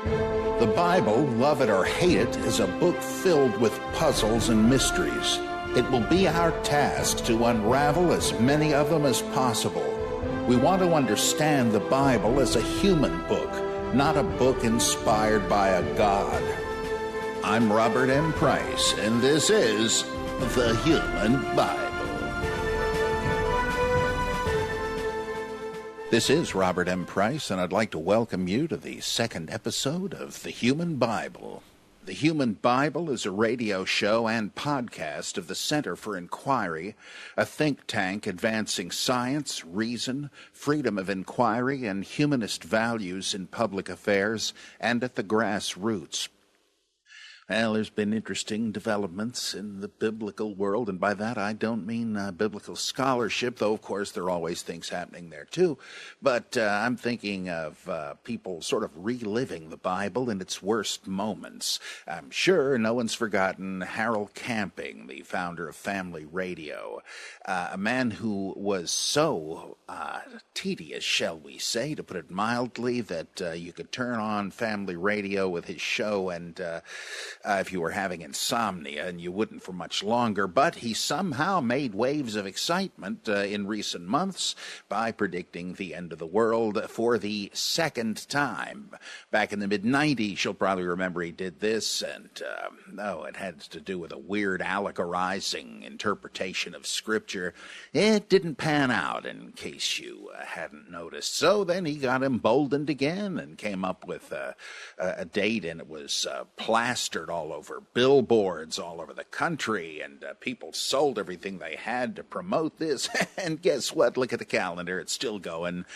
The Bible, love it or hate it, is a book filled with puzzles and mysteries. It will be our task to unravel as many of them as possible. We want to understand the Bible as a human book, not a book inspired by a god. I'm Robert M. Price, and this is The Human Bible. This is Robert M. Price, and I'd like to welcome you to the second episode of The Human Bible. The Human Bible is a radio show and podcast of the Center for Inquiry, a think tank advancing science, reason, freedom of inquiry, and humanist values in public affairs and at the grassroots. Well, there's been interesting developments in the biblical world, and by that I don't mean biblical scholarship, though of course there are always things happening there too. But I'm thinking of people sort of reliving the Bible in its worst moments. I'm sure no one's forgotten Harold Camping, the founder of Family Radio, a man who was so tedious, shall we say, to put it mildly, that you could turn on Family Radio with his show and if you were having insomnia, and you wouldn't for much longer. But he somehow made waves of excitement in recent months by predicting the end of the world for the second time. Back in the mid-90s, you'll probably remember he did this, and it had to do with a weird allegorizing interpretation of Scripture. It didn't pan out, in case you hadn't noticed. So then he got emboldened again and came up with a date, and it was plastered all over billboards all over the country, and people sold everything they had to promote this. And guess what? Look at the calendar. It's still going.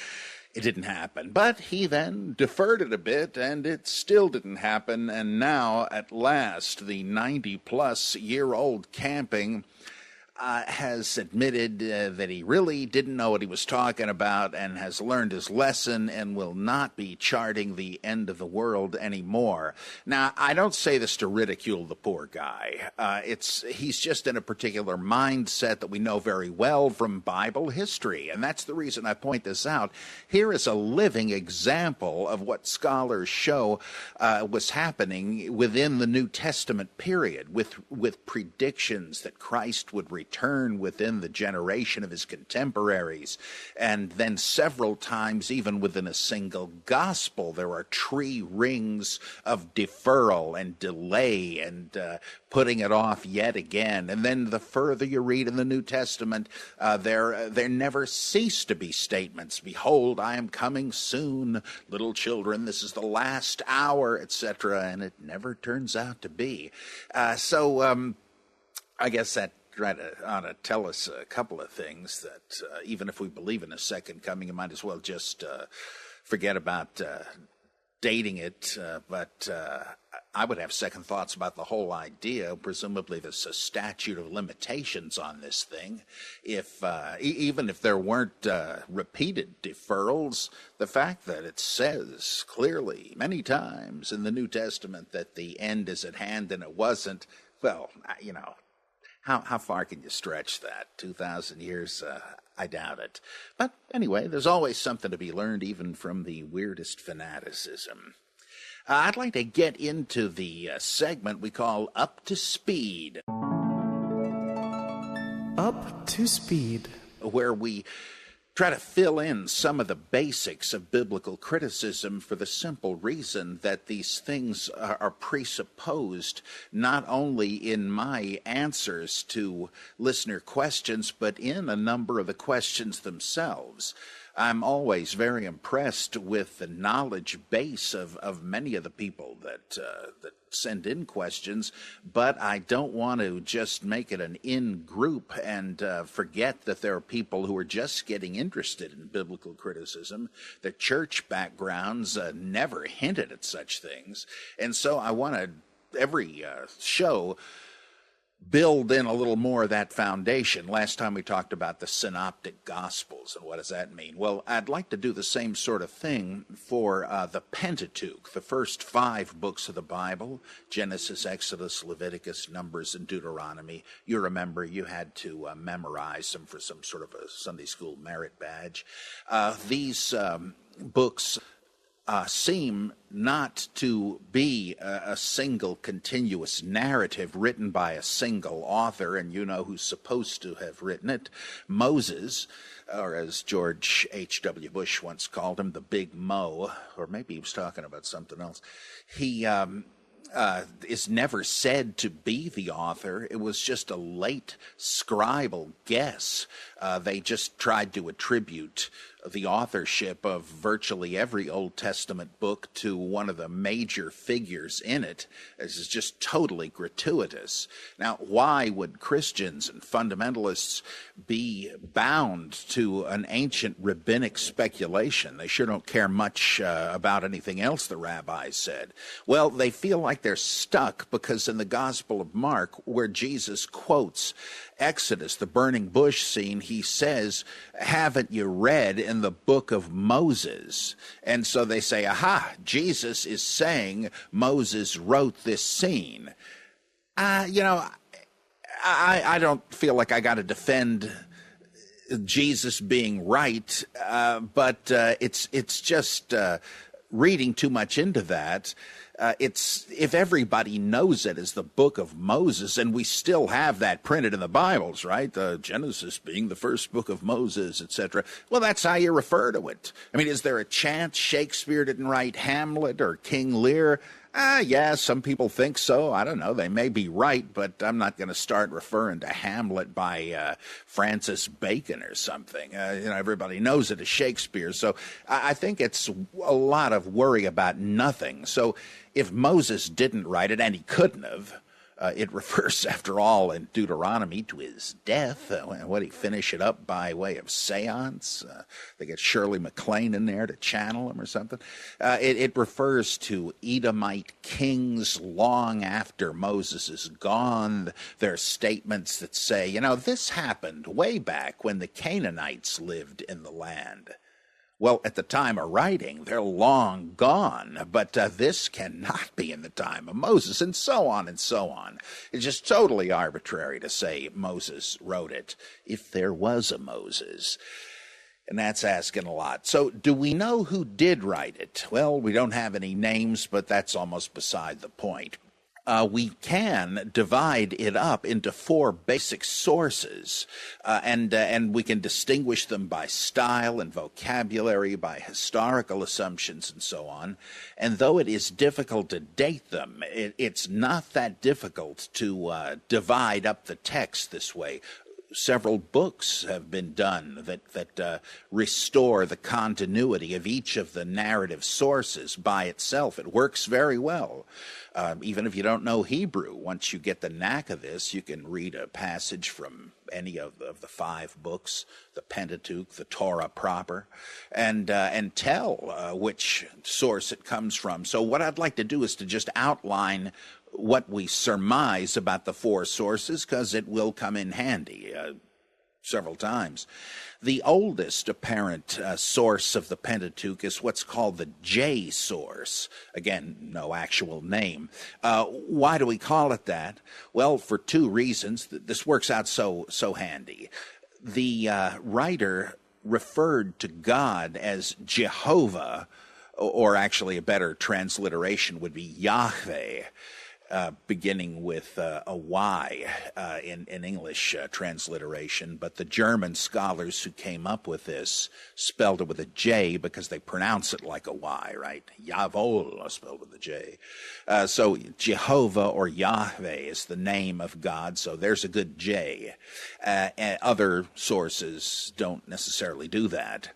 It didn't happen. But he then deferred it a bit, and it still didn't happen. And now, at last, the 90-plus-year-old Camping has admitted that he really didn't know what he was talking about and has learned his lesson and will not be charting the end of the world anymore. Now, I don't say this to ridicule the poor guy. He's just in a particular mindset that we know very well from Bible history, and that's the reason I point this out. Here is a living example of what scholars show was happening within the New Testament period, with predictions that Christ would return within the generation of his contemporaries. And then several times, even within a single gospel, there are tree rings of deferral and delay and putting it off yet again. And then the further you read in the New Testament, there never cease to be statements. Behold, I am coming soon, little children, this is the last hour, etc. And it never turns out to be. So I guess that ought to tell us a couple of things that even if we believe in a second coming, you might as well just forget about dating it. But I would have second thoughts about the whole idea. Presumably there's a statute of limitations on this thing. If even if there weren't repeated deferrals, the fact that it says clearly many times in the New Testament that the end is at hand and it wasn't, well, you know, how far can you stretch that? 2,000 years? I doubt it. But anyway, there's always something to be learned, even from the weirdest fanaticism. I'd like to get into the segment we call Up to Speed. Up to Speed. Where we try to fill in some of the basics of biblical criticism for the simple reason that these things are presupposed not only in my answers to listener questions, but in a number of the questions themselves. I'm always very impressed with the knowledge base of many of the people that send in questions, but I don't want to just make it an in-group and forget that there are people who are just getting interested in biblical criticism. Their church backgrounds never hinted at such things, and so I want to, every show, build in a little more of that foundation. Last time we talked about the synoptic gospels, and what does that mean? Well, I'd like to do the same sort of thing for the Pentateuch, the first 5 books of the Bible: Genesis, Exodus, Leviticus, Numbers, and Deuteronomy. You remember you had to memorize them for some sort of a Sunday school merit badge. These books seem not to be a single continuous narrative written by a single author, and you know who's supposed to have written it, Moses, or as George H.W. Bush once called him, the Big Mo, or maybe he was talking about something else. He is never said to be the author. It was just a late scribal guess. They just tried to attribute the authorship of virtually every Old Testament book to one of the major figures in it. This is just totally gratuitous. Now, why would Christians and fundamentalists be bound to an ancient rabbinic speculation? They sure don't care much about anything else the rabbis said. Well, they feel like they're stuck because in the Gospel of Mark, where Jesus quotes Exodus, the burning bush scene, he says, haven't you read in the book of Moses? And so they say, aha, Jesus is saying Moses wrote this scene. I don't feel like I got to defend Jesus being right, but it's just reading too much into that. If everybody knows it as the book of Moses, and we still have that printed in the Bibles, right? Genesis being the first book of Moses, etc. Well, that's how you refer to it. I mean, is there a chance Shakespeare didn't write Hamlet or King Lear? Yeah, some people think so. I don't know. They may be right, but I'm not going to start referring to Hamlet by Francis Bacon or something. Everybody knows it as Shakespeare. So I think it's a lot of worry about nothing. So if Moses didn't write it, and he couldn't have, it refers, after all, in Deuteronomy to his death. What, he finish it up by way of seance? They get Shirley MacLaine in there to channel him or something. It refers to Edomite kings long after Moses is gone. There are statements that say, this happened way back when the Canaanites lived in the land. Well, at the time of writing, they're long gone, but this cannot be in the time of Moses, and so on and so on. It's just totally arbitrary to say Moses wrote it, if there was a Moses. And that's asking a lot. So do we know who did write it? Well, we don't have any names, but that's almost beside the point. We can divide it up into four basic sources, and we can distinguish them by style and vocabulary, by historical assumptions, and so on. And though it is difficult to date them, it's not that difficult to divide up the text this way. Several books have been done that restore the continuity of each of the narrative sources by itself. It works very well. Even if you don't know Hebrew, once you get the knack of this, you can read a passage from any of the five books, the Pentateuch, the Torah proper, and tell which source it comes from. So what I'd like to do is to just outline what we surmise about the four sources, because it will come in handy several times. The oldest apparent source of the Pentateuch is what's called the J source. Again, no actual name. Why do we call it that? Well, for two reasons. This works out so handy. The writer referred to God as Jehovah, or actually a better transliteration would be Yahweh. Beginning with a Y in English transliteration, but the German scholars who came up with this spelled it with a J because they pronounce it like a Y, right? Jawohl, spelled with a J. So Jehovah or Yahweh is the name of God, so there's a good J. And other sources don't necessarily do that.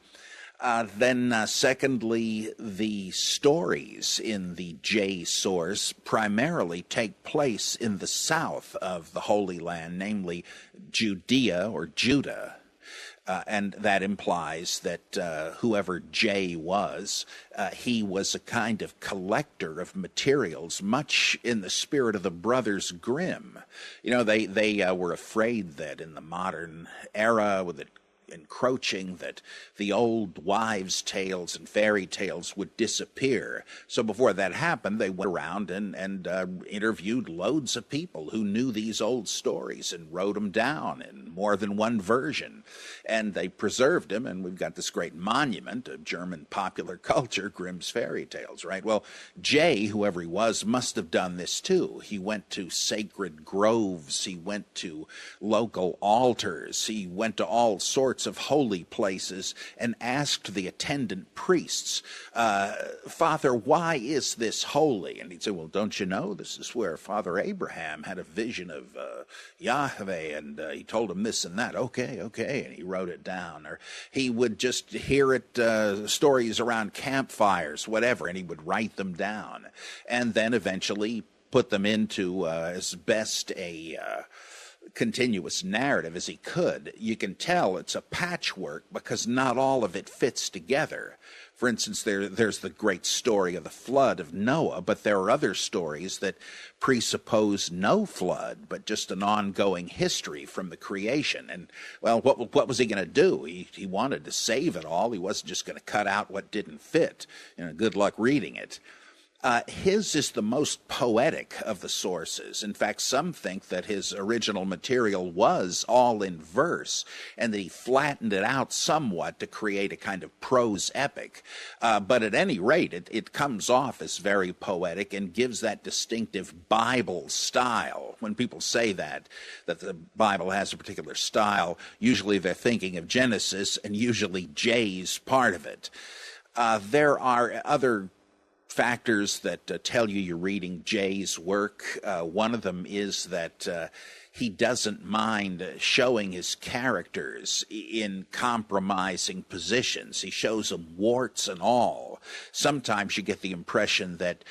Then secondly, the stories in the J source primarily take place in the south of the Holy Land, namely Judea or Judah. And that implies that whoever J was, he was a kind of collector of materials, much in the spirit of the Brothers Grimm. They were afraid that in the modern era, with it encroaching, that the old wives' tales and fairy tales would disappear. So before that happened, they went around and interviewed loads of people who knew these old stories and wrote them down in more than one version. And they preserved them, and we've got this great monument of German popular culture, Grimm's fairy tales, right? Well, Jay, whoever he was, must have done this too. He went to sacred groves, he went to local altars, he went to all sorts of holy places and asked the attendant priests, Father, why is this holy? And he'd say, well, don't you know, this is where Father Abraham had a vision of Yahweh, and he told him this and that. Okay, and he wrote it down. Or he would just hear it, stories around campfires, whatever, and he would write them down, and then eventually put them into as best a continuous narrative as he could. You can tell it's a patchwork because not all of it fits together. For instance, there's the great story of the flood of Noah, but there are other stories that presuppose no flood, but just an ongoing history from the creation. And, well, what was he going to do? He wanted to save it all. He wasn't just going to cut out what didn't fit. Good luck reading it. His is the most poetic of the sources. In fact, some think that his original material was all in verse and that he flattened it out somewhat to create a kind of prose epic. But at any rate, it comes off as very poetic and gives that distinctive Bible style. When people say that the Bible has a particular style, usually they're thinking of Genesis, and usually Jay's part of it. There are other factors that tell you you're reading Jay's work. One of them is that he doesn't mind showing his characters in compromising positions. He shows them warts and all. Sometimes you get the impression that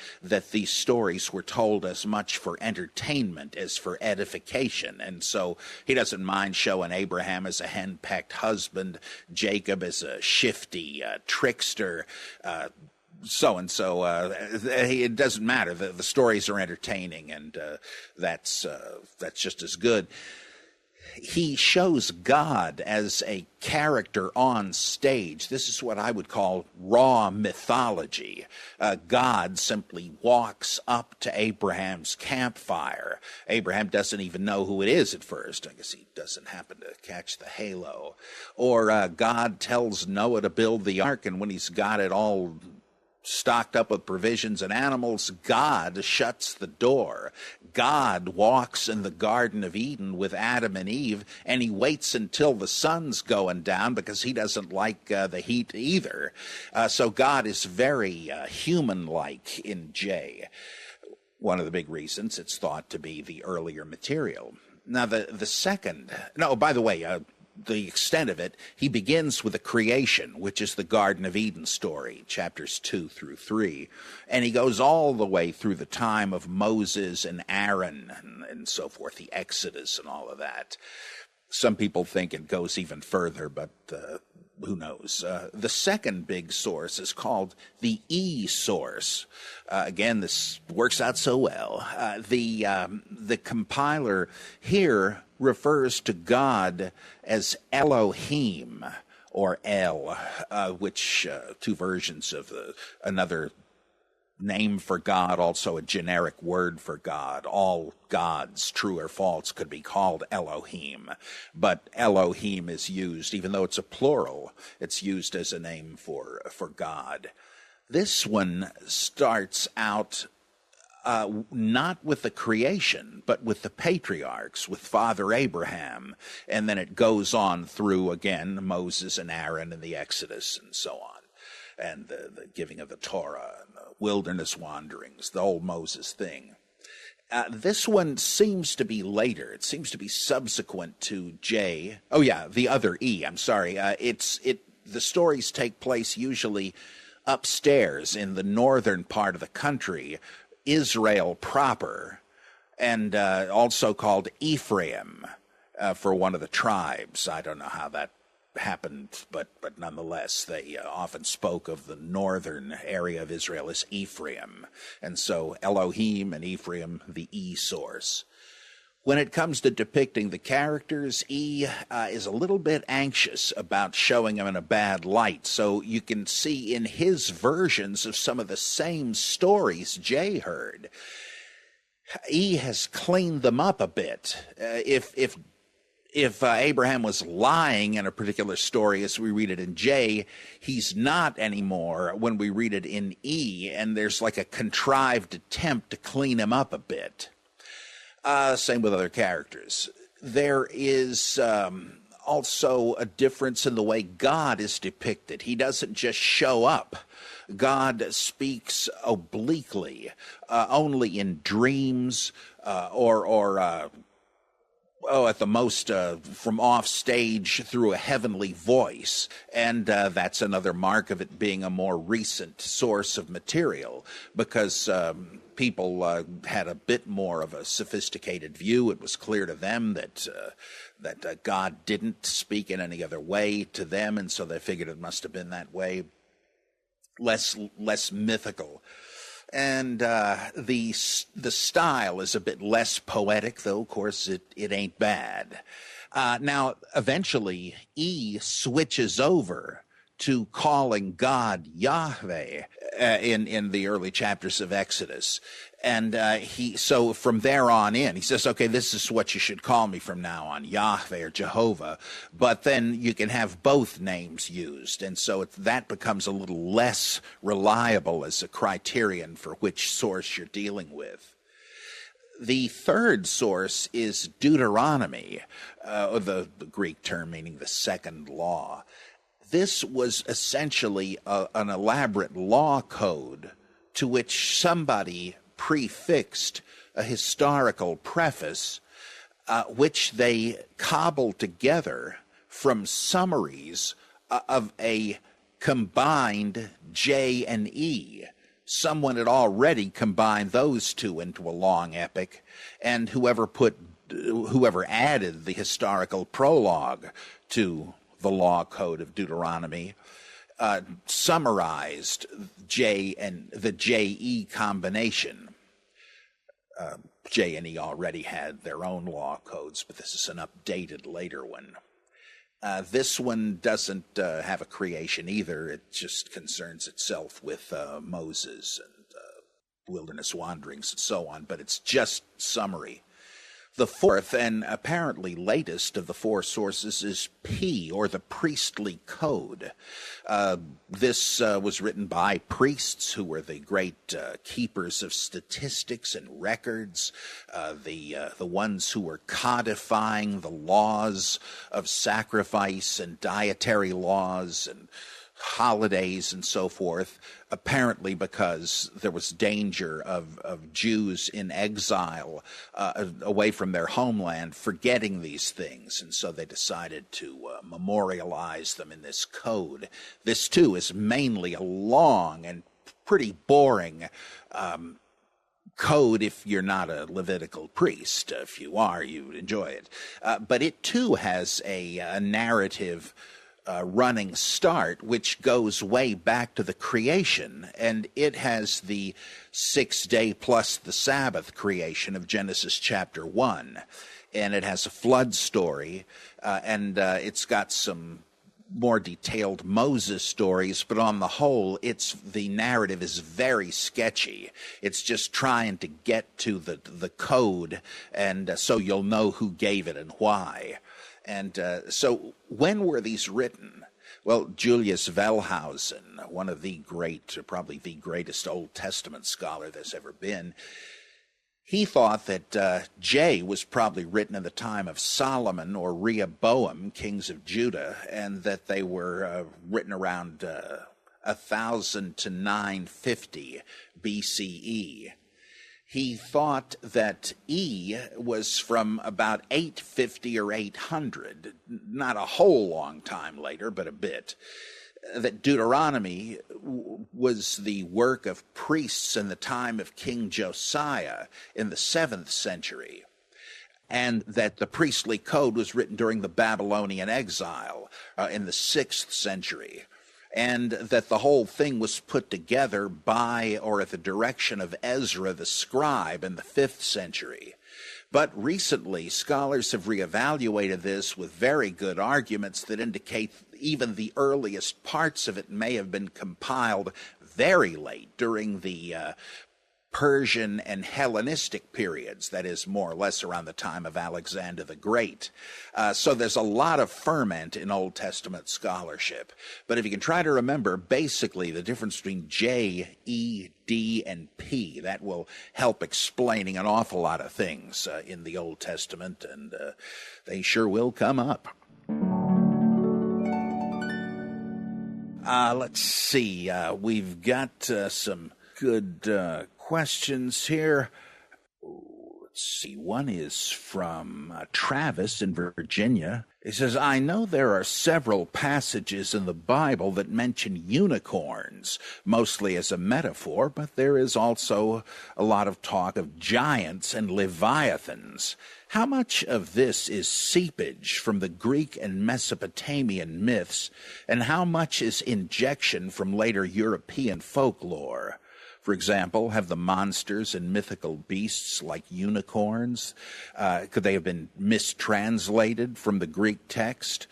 these stories were told as much for entertainment as for edification. And so he doesn't mind showing Abraham as a henpecked husband, Jacob as a shifty trickster, so-and-so. It doesn't matter. The stories are entertaining, and that's just as good. He shows God as a character on stage. This is what I would call raw mythology. God simply walks up to Abraham's campfire. Abraham doesn't even know who it is at first. I guess he doesn't happen to catch the halo. Or God tells Noah to build the ark, and when he's got it all stocked up with provisions and animals, God shuts the door. God walks in the Garden of Eden with Adam and Eve, and he waits until the sun's going down because he doesn't like the heat either. So God is very human-like in Jay. One of the big reasons it's thought to be the earlier material. Now, the second... No, by the way, the extent of it, he begins with the creation, which is the Garden of Eden story, chapters 2 through 3. And he goes all the way through the time of Moses and Aaron and so forth, the Exodus and all of that. Some people think it goes even further, but who knows? The second big source is called the E source. Again, this works out so well. The compiler here refers to God as Elohim, or El, which two versions of another name for God, also a generic word for God. All gods, true or false, could be called Elohim. But Elohim is used, even though it's a plural, it's used as a name for God. This one starts out not with the creation, but with the patriarchs, with Father Abraham. And then it goes on through, again, Moses and Aaron and the Exodus and so on. And the giving of the Torah and the wilderness wanderings, the old Moses thing. This one seems to be later. It seems to be subsequent to J. Oh, yeah, the other E, I'm sorry. The stories take place usually upstairs in the northern part of the country, Israel proper, and also called Ephraim for one of the tribes. I don't know how that happened, but nonetheless, they often spoke of the northern area of Israel as Ephraim. And so Elohim and Ephraim, the E source. When it comes to depicting the characters, E is a little bit anxious about showing them in a bad light. So you can see in his versions of some of the same stories J heard, E has cleaned them up a bit. If Abraham was lying in a particular story as we read it in J, he's not anymore when we read it in E, and there's like a contrived attempt to clean him up a bit. Same with other characters. There is also a difference in the way God is depicted. He doesn't just show up. God speaks obliquely, only in dreams or at the most from off stage through a heavenly voice. And that's another mark of it being a more recent source of material, because people had a bit more of a sophisticated view. It was clear to them that God didn't speak in any other way to them, and so they figured it must have been that way, less mythical. And the style is a bit less poetic, though, of course, it ain't bad. Now, eventually, E switches over to calling God Yahweh in the early chapters of Exodus. And so from there on in, he says, okay, this is what you should call me from now on, Yahweh or Jehovah. But then you can have both names used. And so that becomes a little less reliable as a criterion for which source you're dealing with. The third source is Deuteronomy, the Greek term meaning the second law. This was essentially an elaborate law code to which somebody prefixed a historical preface, which they cobbled together from summaries of a combined J and E. Someone had already combined those two into a long epic, and whoever added the historical prologue to the law code of Deuteronomy summarized J and the J-E combination. J and E already had their own law codes, but this is an updated later one. This one doesn't have a creation either. It just concerns itself with Moses and wilderness wanderings and so on, but it's just summary. The fourth and apparently latest of the four sources is P, or the priestly code. This was written by priests who were the great keepers of statistics and records, the ones who were codifying the laws of sacrifice and dietary laws and holidays and so forth, apparently because there was danger of Jews in exile away from their homeland forgetting these things, and so they decided to memorialize them in this code. This, too, is mainly a long and pretty boring code if you're not a Levitical priest. If you are, you enjoy it. But it, too, has a narrative running start, which goes way back to the creation, and it has the 6 day plus the Sabbath creation of Genesis chapter 1, and it has a flood story, and it's got some more detailed Moses stories, but on the whole, the narrative is very sketchy. It's just trying to get to the code, and so you'll know who gave it and why. And so when were these written? Well, Julius Wellhausen, one of the great, or probably the greatest Old Testament scholar there's ever been, he thought that J was probably written in the time of Solomon or Rehoboam, kings of Judah, and that they were written around 1000 to 950 BCE. He thought that E was from about 850 or 800, not a whole long time later, but a bit. That Deuteronomy was the work of priests in the time of King Josiah in the 7th century, and that the priestly code was written during the Babylonian exile in the 6th century. And that the whole thing was put together by or at the direction of Ezra the scribe in the 5th century. But recently, scholars have reevaluated this with very good arguments that indicate even the earliest parts of it may have been compiled very late during the Persian and Hellenistic periods, that is more or less around the time of Alexander the Great. So there's a lot of ferment in Old Testament scholarship. But if you can try to remember basically the difference between J, E, D, and P, that will help explaining an awful lot of things in the Old Testament, and they sure will come up. Let's see. We've got some good questions here. Let's see. One is from Travis in Virginia. He says, I know there are several passages in the Bible that mention unicorns, mostly as a metaphor, but there is also a lot of talk of giants and leviathans. How much of this is seepage from the Greek and Mesopotamian myths, and how much is injection from later European folklore? For example, have the monsters and mythical beasts like unicorns, could they have been mistranslated from the Greek text,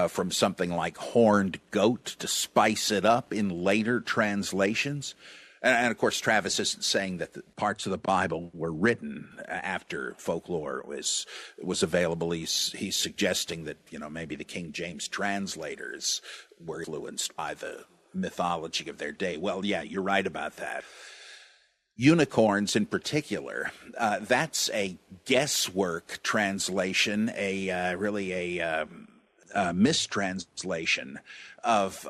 from something like horned goat to spice it up in later translations? And of course, Travis isn't saying that the parts of the Bible were written after folklore was available. He's suggesting that, maybe the King James translators were influenced by the mythology of their day. Well, yeah, you're right about that. Unicorns in particular, that's a guesswork translation, really a mistranslation of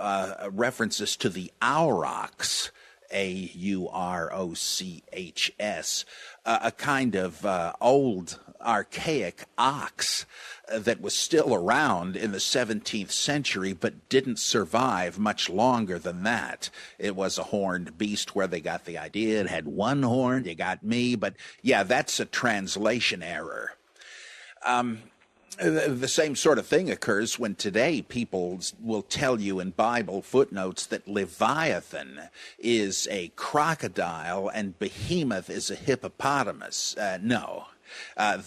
references to the aurochs, Aurochs, a kind of old archaic ox that was still around in the 17th century but didn't survive much longer than that. It was a horned beast where they got the idea. It had one horn, you got me, but yeah, that's a translation error. The same sort of thing occurs when today people will tell you in Bible footnotes that Leviathan is a crocodile and Behemoth is a hippopotamus. No.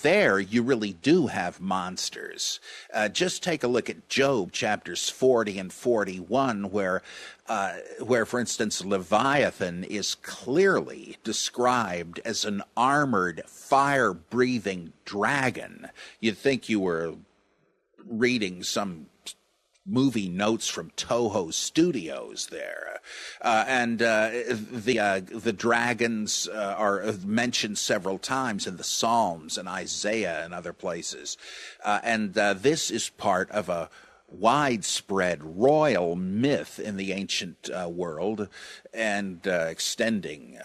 There you really do have monsters. Just take a look at Job chapters 40 and 41 where, for instance, Leviathan is clearly described as an armored, fire-breathing dragon. You'd think you were reading some movie notes from Toho Studios there. The dragons are mentioned several times in the Psalms and Isaiah and other places. This is part of a widespread royal myth in the ancient world, and extending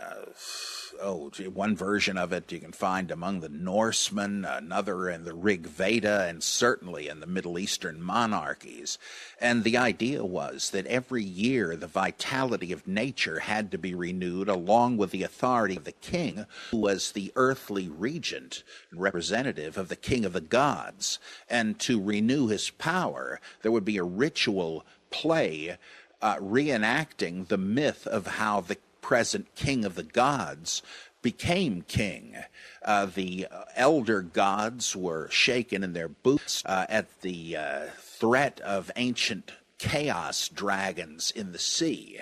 one version of it you can find among the Norsemen, another in the Rig Veda, and certainly in the Middle Eastern monarchies. And the idea was that every year the vitality of nature had to be renewed along with the authority of the king, who was the earthly regent and representative of the king of the gods. And to renew his power, there would be a ritual play reenacting the myth of how the present king of the gods became king. The elder gods were shaken in their boots at the threat of ancient chaos dragons in the sea.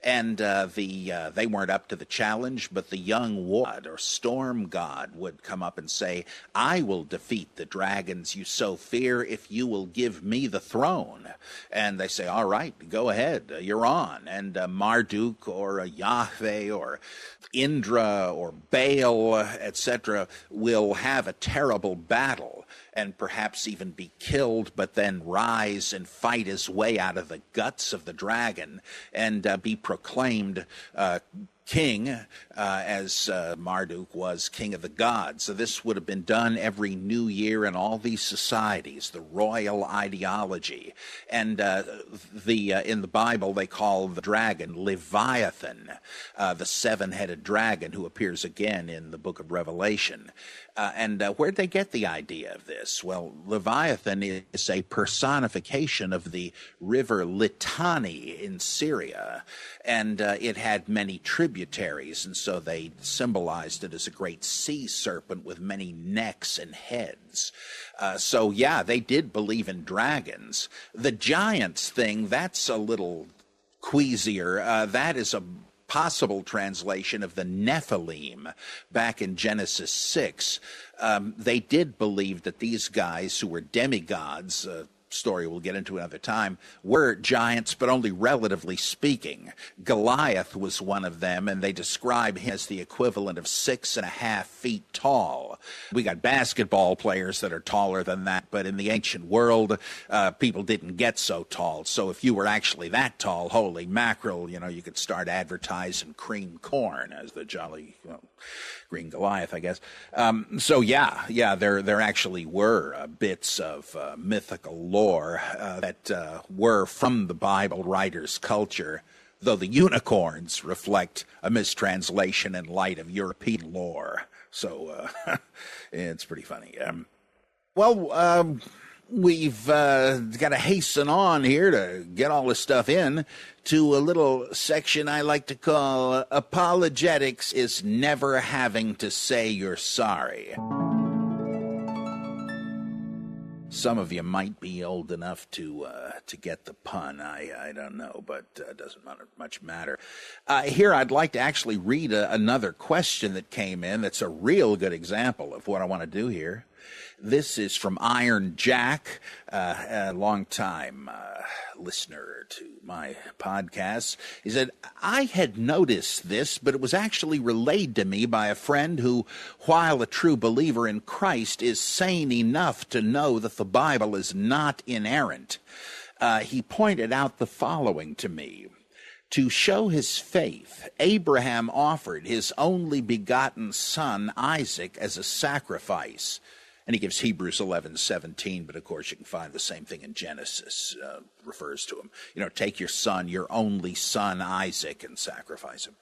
And they weren't up to the challenge, but the young god or storm god would come up and say, I will defeat the dragons you so fear if you will give me the throne. And they say, all right, go ahead, you're on. And Marduk or Yahweh or Indra or Baal, etc., will have a terrible battle and perhaps even be killed, but then rise and fight his way out of the guts of the dragon and be proclaimed king, as Marduk was king of the gods. So this would have been done every new year in all these societies, the royal ideology. And in the Bible, they call the dragon Leviathan, the seven-headed dragon who appears again in the book of Revelation. Where'd they get the idea of this? this? Well, Leviathan is a personification of the river Litani in Syria, and it had many tributaries, and so they symbolized it as a great sea serpent with many necks and heads. So, yeah, they did believe in dragons. The giants thing, that's a little queasier. That is a possible translation of the Nephilim back in Genesis 6. They did believe that these guys who were demigods, story we'll get into another time, were giants, but only relatively speaking. Goliath was one of them, and they describe him as the equivalent of 6.5 feet tall. We got basketball players that are taller than that, but in the ancient world, people didn't get so tall. So if you were actually that tall, holy mackerel, you could start advertising cream corn as the jolly green Goliath, I guess. So there actually were bits of mythical lore that were from the Bible writer's culture, though the unicorns reflect a mistranslation in light of European lore. So it's pretty funny. We've got to hasten on here to get all this stuff in to a little section I like to call Apologetics is Never Having to Say You're Sorry. Some of you might be old enough to get the pun. I don't know, but it doesn't much matter. Here I'd like to actually read another question that came in that's a real good example of what I want to do here. This is from Iron Jack, a long-time listener to my podcast. He said, I had noticed this, but it was actually relayed to me by a friend who, while a true believer in Christ, is sane enough to know that the Bible is not inerrant. He pointed out the following to me. To show his faith, Abraham offered his only begotten son, Isaac, as a sacrifice. And he gives Hebrews 11:17, but of course you can find the same thing in Genesis, refers to him. Take your son, your only son, Isaac, and sacrifice him.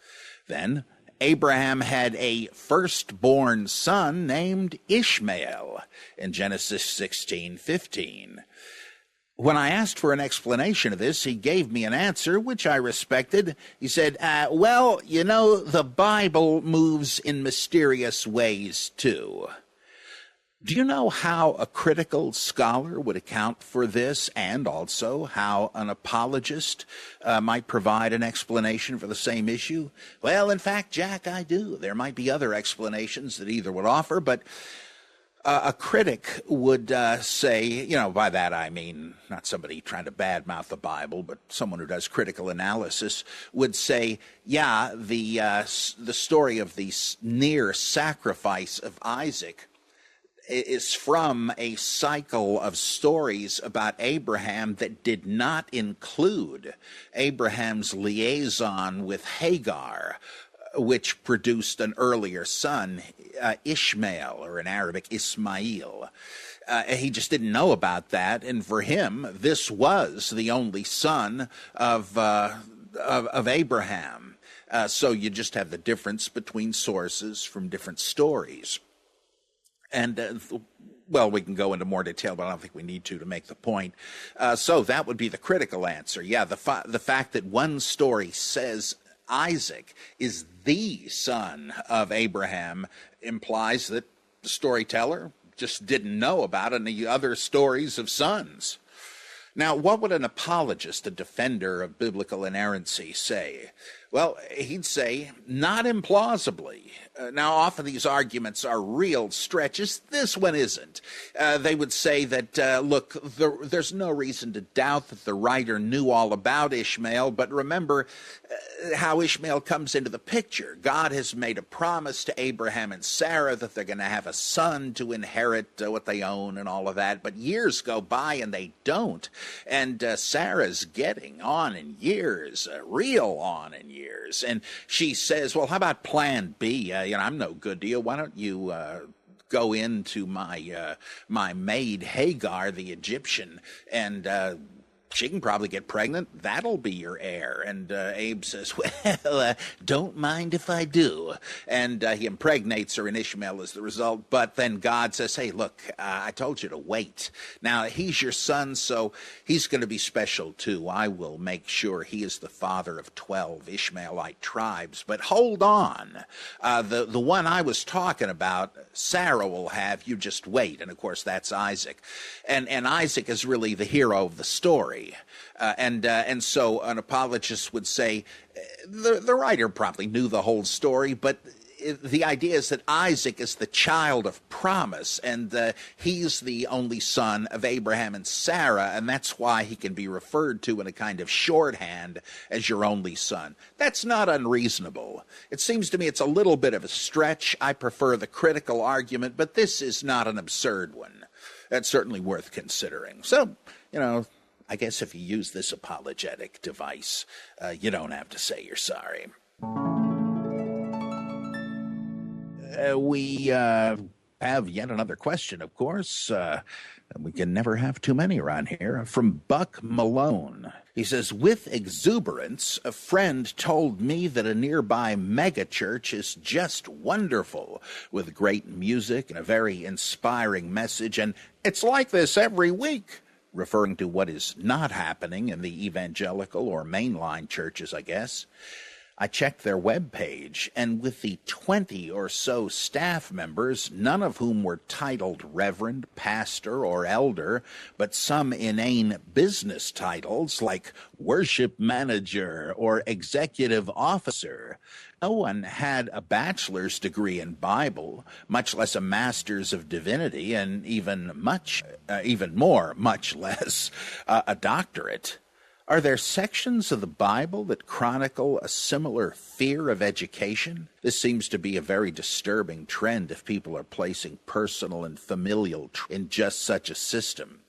Then Abraham had a firstborn son named Ishmael in Genesis 16:15. When I asked for an explanation of this, he gave me an answer, which I respected. He said, the Bible moves in mysterious ways, too. Do you know how a critical scholar would account for this, and also how an apologist might provide an explanation for the same issue? Well, in fact, Jack, I do. There might be other explanations that either would offer, but a critic would say, by that I mean not somebody trying to badmouth the Bible, but someone who does critical analysis would say, the story of the near sacrifice of Isaac is from a cycle of stories about Abraham that did not include Abraham's liaison with Hagar, which produced an earlier son, Ishmael, or in Arabic, Ismail. He just didn't know about that, and for him, this was the only son of Abraham. So you just have the difference between sources from different stories. And, we can go into more detail, but I don't think we need to make the point. So that would be the critical answer. Yeah, the fact that one story says Isaac is the son of Abraham implies that the storyteller just didn't know about any other stories of sons. Now, what would an apologist, a defender of biblical inerrancy, say? Well, he'd say, not implausibly. Now, often these arguments are real stretches. This one isn't. They would say that, there's no reason to doubt that the writer knew all about Ishmael, but remember how Ishmael comes into the picture. God has made a promise to Abraham and Sarah that they're going to have a son to inherit what they own and all of that, but years go by and they don't. And Sarah's getting on in years, real on in years. And she says, well, how about plan B? I'm no good to you. Why don't you go into my maid Hagar, the Egyptian, and She can probably get pregnant. That'll be your heir. And Abe says, well, don't mind if I do. And he impregnates her, and Ishmael is the result. But then God says, hey, look, I told you to wait. Now, he's your son, so he's going to be special, too. I will make sure he is the father of 12 Ishmaelite tribes. But hold on. The one I was talking about, Sarah will have. You just wait. And, of course, that's Isaac. And Isaac is really the hero of the story. And so an apologist would say the writer probably knew the whole story, but the idea is that Isaac is the child of promise, and he's the only son of Abraham and Sarah, and that's why he can be referred to in a kind of shorthand as your only son. That's not unreasonable. It seems to me it's a little bit of a stretch. I prefer the critical argument, but this is not an absurd one. That's certainly worth considering. So, I guess if you use this apologetic device, you don't have to say you're sorry. We have yet another question, of course. We can never have too many around here. From Buck Malone. He says, with exuberance, a friend told me that a nearby megachurch is just wonderful, with great music and a very inspiring message, and it's like this every week. Referring to what is not happening in the evangelical or mainline churches, I guess. I checked their webpage, and with the 20 or so staff members, none of whom were titled reverend, pastor, or elder, but some inane business titles like worship manager or executive officer. No one had a bachelor's degree in Bible, much less a master's of divinity, and even much less a doctorate. Are there sections of the Bible that chronicle a similar fear of education? This seems to be a very disturbing trend if people are placing personal and familial in just such a system.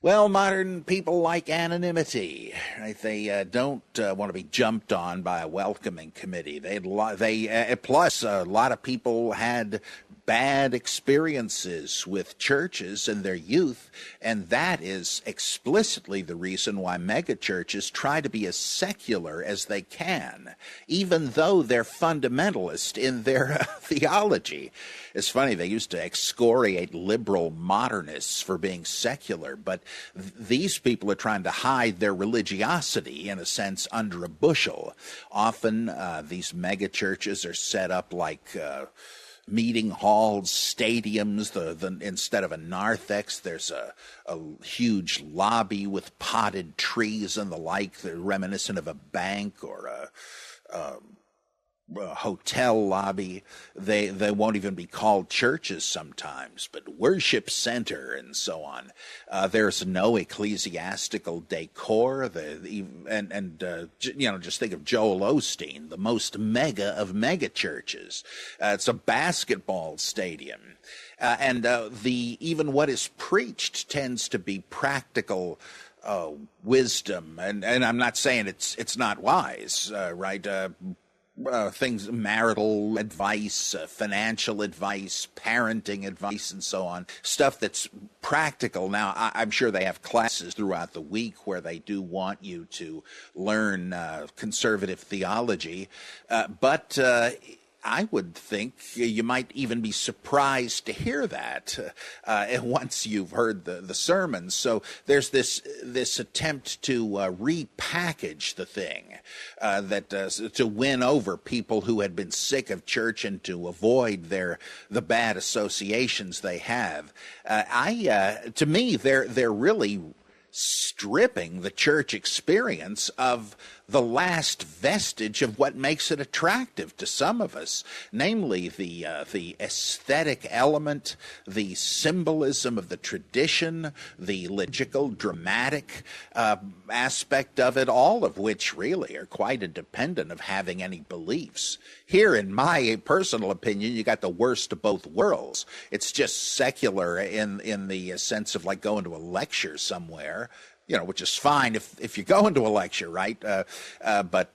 Well, modern people like anonymity. Right? They don't want to be jumped on by a welcoming committee. Plus, a lot of people had bad experiences with churches in their youth, and that is explicitly the reason why megachurches try to be as secular as they can, even though they're fundamentalist in their theology. It's funny, they used to excoriate liberal modernists for being secular, but these people are trying to hide their religiosity, in a sense, under a bushel. Often, these megachurches are set up like meeting halls, stadiums. Instead of a narthex, there's a huge lobby with potted trees and the like, reminiscent of a bank or a hotel lobby. They won't even be called churches sometimes, but worship center and so on. There's no ecclesiastical decor. Just think of Joel Osteen, the most mega of mega churches. It's a basketball stadium. Even what is preached tends to be practical wisdom, and I'm not saying it's not wise, right? Things, marital advice, financial advice, parenting advice, and so on. Stuff that's practical. Now, I'm sure they have classes throughout the week where they do want you to learn conservative theology, but I would think you might even be surprised to hear that once you've heard the sermons. So there's this attempt to repackage the thing, to win over people who had been sick of church and to avoid the bad associations they have. To me, they're really stripping the church experience of the last vestige of what makes it attractive to some of us, namely the aesthetic element, the symbolism of the tradition, the liturgical, dramatic aspect of it, all of which really are quite independent of having any beliefs. Here, in my personal opinion, you got the worst of both worlds. It's just secular in the sense of like going to a lecture somewhere, which is fine if you go into a lecture, right? But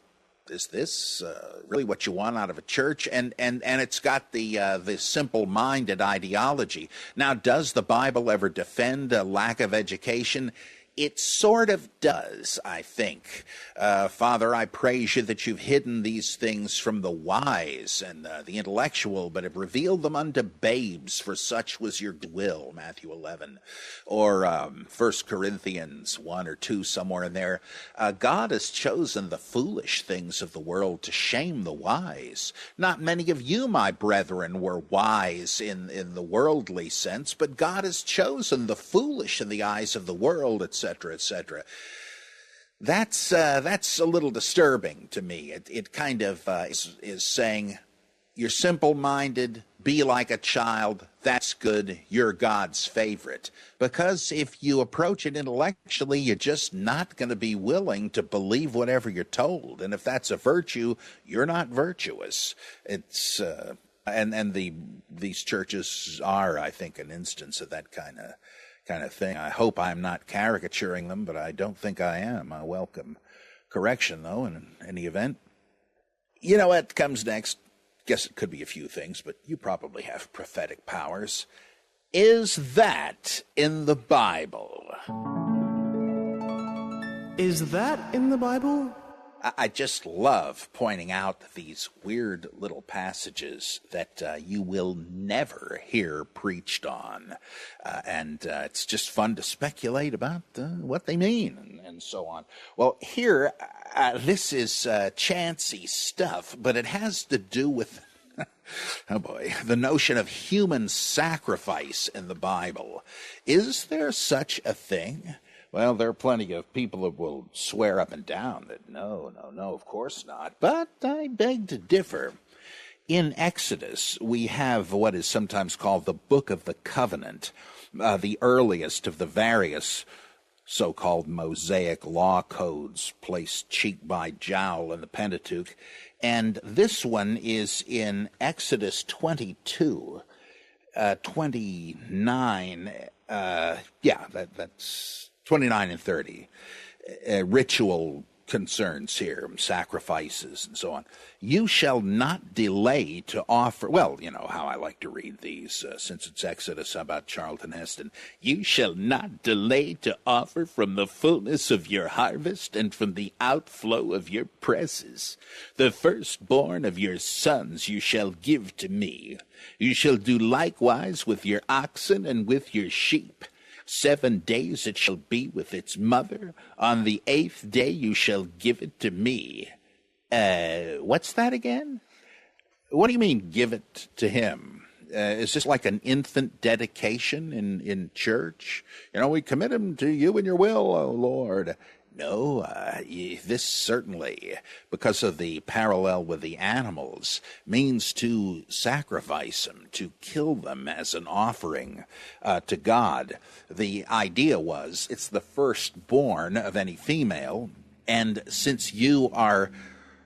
is this really what you want out of a church? And it's got the simple-minded ideology. Now, does the Bible ever defend a lack of education? It sort of does, I think. Father, I praise you that you've hidden these things from the wise and the intellectual, but have revealed them unto babes, for such was your will, Matthew 11. Or 1 Corinthians 1 or 2, somewhere in there. God has chosen the foolish things of the world to shame the wise. Not many of you, my brethren, were wise in the worldly sense, but God has chosen the foolish in the eyes of the world, etc., etc. That's a little disturbing to me. It kind of is saying, you're simple-minded, be like a child, that's good, you're God's favorite. Because if you approach it intellectually, you're just not going to be willing to believe whatever you're told. And if that's a virtue, you're not virtuous. It's these churches are, I think, an instance of that kind of thing. I hope I'm not caricaturing them, but I don't think I am. I welcome correction, though, in any event. You know what comes next? Guess it could be a few things, but you probably have prophetic powers. Is that in the Bible? Is that in the Bible? I just love pointing out these weird little passages that you will never hear preached on. And it's just fun to speculate about what they mean and so on. Well, here, this is chancy stuff, but it has to do with, oh boy, the notion of human sacrifice in the Bible. Is there such a thing? Well, there are plenty of people that will swear up and down that no, of course not. But I beg to differ. In Exodus, we have what is sometimes called the Book of the Covenant, the earliest of the various so-called Mosaic law codes placed cheek by jowl in the Pentateuch. And this one is in Exodus 22, 29, that's 29 and 30, ritual concerns here, sacrifices and so on. You shall not delay to offer, well, you know how I like to read these, since it's Exodus about Charlton Heston. You shall not delay to offer from the fullness of your harvest and from the outflow of your presses. The firstborn of your sons you shall give to me. You shall do likewise with your oxen and with your sheep. 7 days it shall be with its mother. On the 8th day you shall give it to me. What's that again? What do you mean, give it to him? Is this like an infant dedication in church? You know, we commit him to you and your will, O Lord. No, this certainly, because of the parallel with the animals, means to sacrifice them, to kill them as an offering to God. The idea was it's the firstborn of any female, and since you are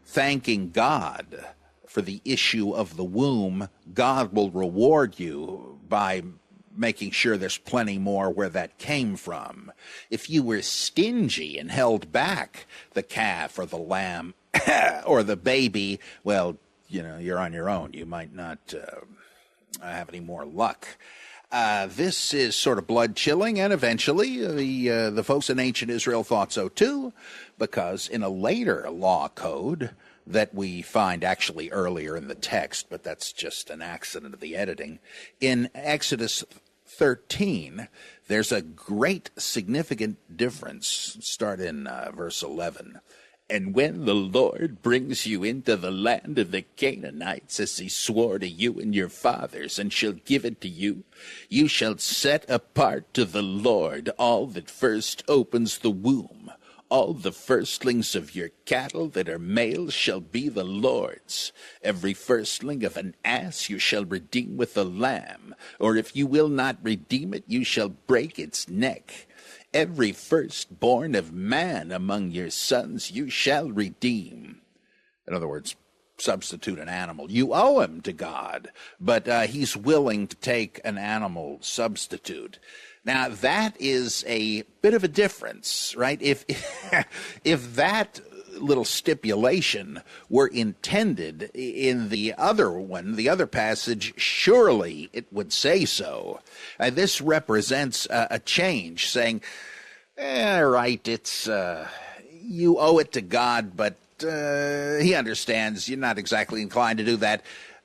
thanking God for the issue of the womb, God will reward you by making sure there's plenty more where that came from. If you were stingy and held back the calf or the lamb or the baby, well, you know, you're on your own. You might not have any more luck. This is sort of blood-chilling, and eventually the folks in ancient Israel thought so too, because in a later law code that we find actually earlier in the text, but that's just an accident of the editing. In Exodus 13, there's a great significant difference. Start in verse 11. And when the Lord brings you into the land of the Canaanites, as he swore to you and your fathers, and shall give it to you, you shall set apart to the Lord all that first opens the womb. All the firstlings of your cattle that are males shall be the Lord's. Every firstling of an ass you shall redeem with a lamb, or if you will not redeem it, you shall break its neck. Every firstborn of man among your sons you shall redeem. In other words, substitute an animal. You owe him to God, but he's willing to take an animal substitute. Now, that is a bit of a difference, right? If that little stipulation were intended in the other one, the other passage, surely it would say so. This represents a change, saying, Right, it's, you owe it to God, but he understands you're not exactly inclined to do that.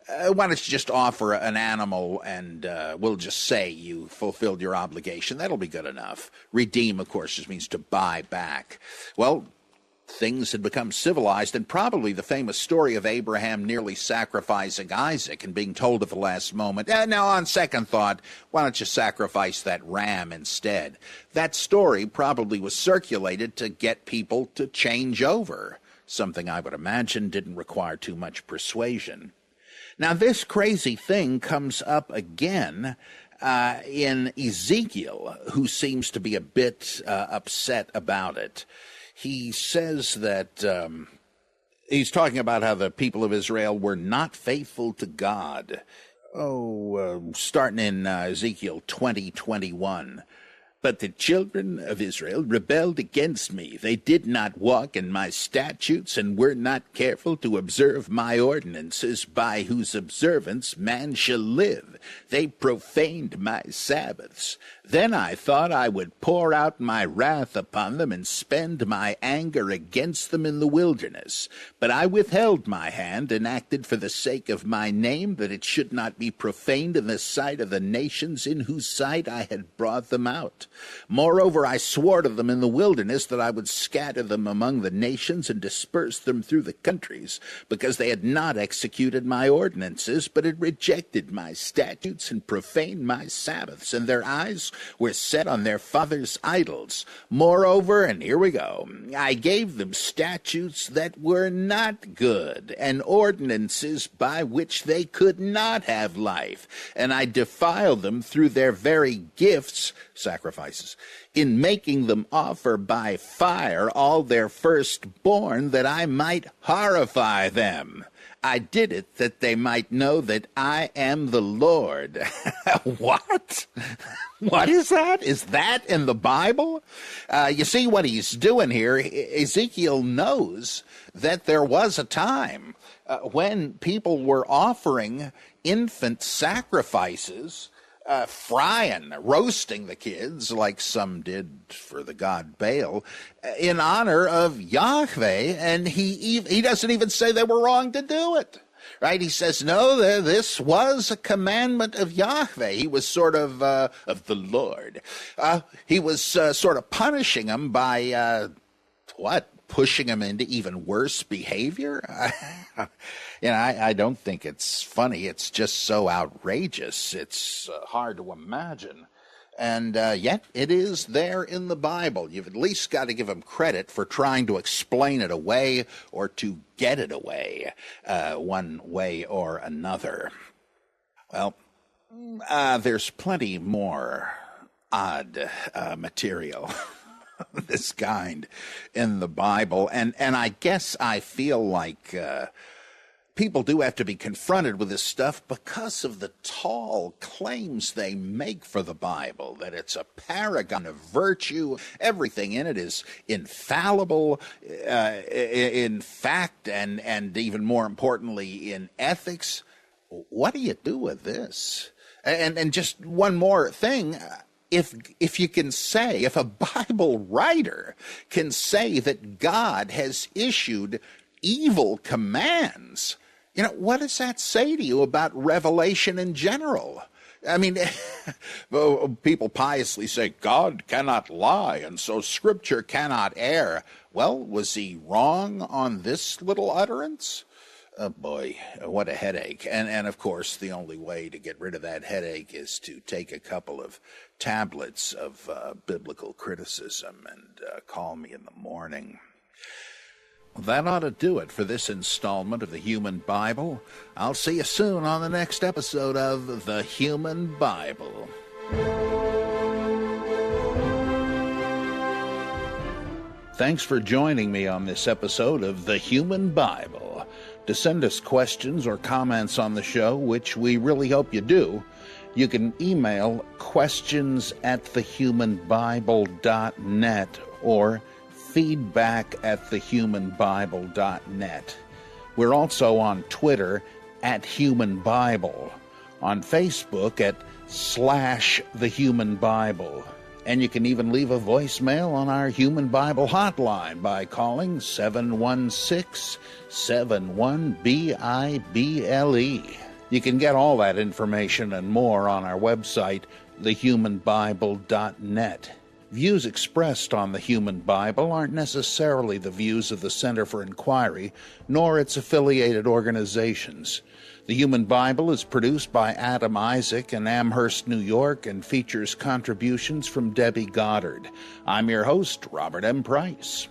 Why don't you just offer an animal and we'll just say you fulfilled your obligation. That'll be good enough. Redeem, of course, just means to buy back. Well, things had become civilized, and probably the famous story of Abraham nearly sacrificing Isaac and being told at the last moment, now on second thought, why don't you sacrifice that ram instead? That story probably was circulated to get people to change over, something I would imagine didn't require too much persuasion. Now, this crazy thing comes up again in Ezekiel, who seems to be a bit upset about it. He says that he's talking about how the people of Israel were not faithful to God. Starting in Ezekiel 20:21. But the children of Israel rebelled against me. They did not walk in my statutes and were not careful to observe my ordinances, by whose observance man shall live. They profaned my Sabbaths. Then I thought I would pour out my wrath upon them and spend my anger against them in the wilderness. But I withheld my hand and acted for the sake of my name, that it should not be profaned in the sight of the nations in whose sight I had brought them out. Moreover, I swore to them in the wilderness that I would scatter them among the nations and disperse them through the countries, because they had not executed my ordinances, but had rejected my statutes and profaned my Sabbaths, and their eyes were set on their fathers' idols. Moreover, and here we go, I gave them statutes that were not good, and ordinances by which they could not have life, and I defiled them through their very gifts, sacrifices, in making them offer by fire all their firstborn, that I might horrify them. I did it that they might know that I am the Lord. What? What is that? Is that in the Bible? You see what he's doing here? Ezekiel knows that there was a time when people were offering infant sacrifices, frying, roasting the kids, like some did for the god Baal, in honor of Yahweh, and he doesn't even say they were wrong to do it. Right? He says, no, this was a commandment of Yahweh. He was sort of the Lord. He was sort of punishing them by, pushing them into even worse behavior? I don't think it's funny. It's just so outrageous. It's hard to imagine. And yet it is there in the Bible. You've at least got to give him credit for trying to explain it away or to get it away one way or another. Well, there's plenty more odd material this kind in the Bible. And I guess I feel like people do have to be confronted with this stuff because of the tall claims they make for the Bible, that it's a paragon of virtue. Everything in it is infallible in fact and even more importantly in ethics. What do you do with this? And just one more thing. If you can say, if a Bible writer can say that God has issued evil commands, what does that say to you about revelation in general? I mean, people piously say God cannot lie, and so Scripture cannot err. Well, was he wrong on this little utterance? Oh boy, what a headache. And of course, the only way to get rid of that headache is to take a couple of tablets of biblical criticism and call me in the morning. That ought to do it for this installment of the Human Bible. I'll see you soon on the next episode of The Human Bible. Thanks for joining me on this episode of The Human Bible. To send us questions or comments on the show, which we really hope you do, you can email questions@thehumanbible.net or feedback@thehumanbible.net. We're also on Twitter @HumanBible, on Facebook @/TheHumanBible, And you can even leave a voicemail on our Human Bible hotline by calling 716-71-BIBLE. You can get all that information and more on our website, thehumanbible.net. Views expressed on the Human Bible aren't necessarily the views of the Center for Inquiry, nor its affiliated organizations. The Human Bible is produced by Adam Isaac in Amherst, New York, and features contributions from Debbie Goddard. I'm your host, Robert M. Price.